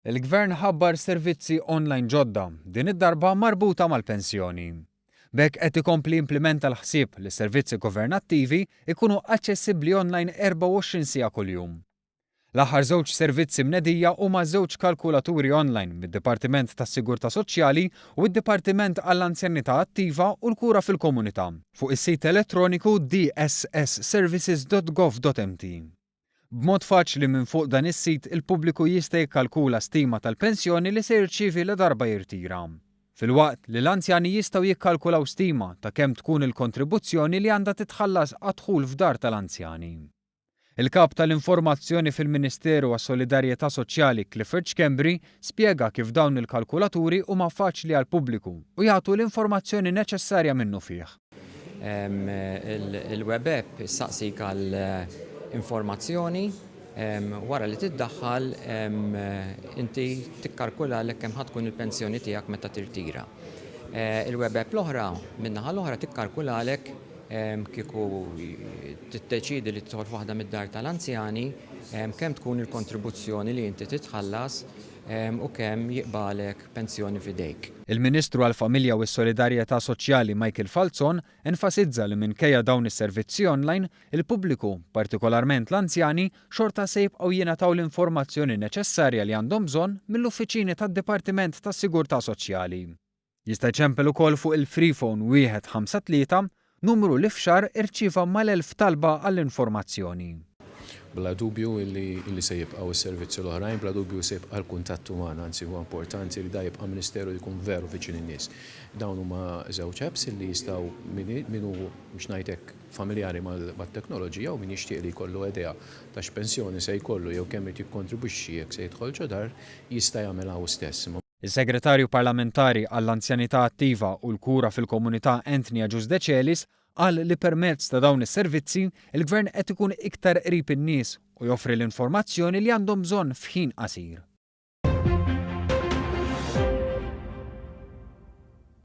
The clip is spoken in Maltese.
Il-Gvern ħabbar servizzi online ġodda, din id-darba marbuta mal-pensjoni. B'hekk qed ikompli implementa l-ħsieb li servizzi governattivi ikunu aċċessibbli online 24 siegħa kuljum. L-aħħar żewġ servizzi mnedija huma żewġ kalkulaturi online mid-Dipartiment tas-Sigurtà Soċjali u d-Dipartiment għall-Anzjanità Attiva u l-Kura fil-Komunità fuq is-sit elettroniku dssservices.gov.mt. B'mod faċli minn fuq dan is-sit il-pubbliku jista' jikkalkula stima tal-pensjoni li se jirċievi la darba jirtira. Filwaqt li l-anzjani jistgħu jikkalkulaw stima ta' kemm tkun il-kontribuzzjoni li għandha titħallas għad-dħul f'dar tal-anzjani. Il-kap tal-informazzjoni fil-Ministeru għas-Solidarjetà Soċjali Clifford Schembri spjega kif dawn il-kalkulaturi huma faċli għall-pubbliku u jagħtu l-informazzjoni neċessarja minnu fih. Il-web app issaqsik għal informazzjoni wara li tiddaħħal inti tikkalkula l kemm ħatkun il-pensjoni tiegħek meta tirtira. Il-web app l-oħra min-naħa l-oħra tikkalkulalek kieku tiddeċidi li tidħol f'waħda mid-dar tal-anzjani kemm tkun il-kontribuzzjoni li inti titħallas u kemm jiqbalek pensjoni f'idejk. Il-Ministru għall-Familja u s-Solidarjetà Soċjali Michael Falzon enfasizza li minkejja dawn is-servizzi online, il-pubbliku, partikolarment l-anzjani, xorta se jibqgħu jingħataw l-informazzjoni neċessarja li għandhom bżonn mill-uffiċini tad-Dipartiment tas-Sigurtà Soċjali. Jista' jċempel ukoll fuq il-Freephone 153 numru li f'xahar irċieva mal-1000 talba għall-informazzjoni. Bla dubju illi se jibqgħu s-servizzi l-oħrajn, bla dubju se jibqa' l-kuntatt uman, anzi huwa importanti li da jibqa' Ministeru jkun veru viċin in-nies. Dawn huma żewġ apps illi jistgħu min hu biex ngħidlek familjari mat-teknoloġija u min jixtieq li jkollu idea ta' x'pensjoni se jkollu jew kemm irid jikkontribwixxi jekk se jidħol ġodar jista' jagħmilha hu stess. Il-Segretarju Parlamentari għall-Anzjanità Attiva u l-Kura fil-Komunità Anthony Giusdecelis qal li permezz ta' dawn is-servizzi il-Gvern qed ikun iktar qrib in-nies u joffri l-informazzjoni li għandhom bżonn f'ħin qasir.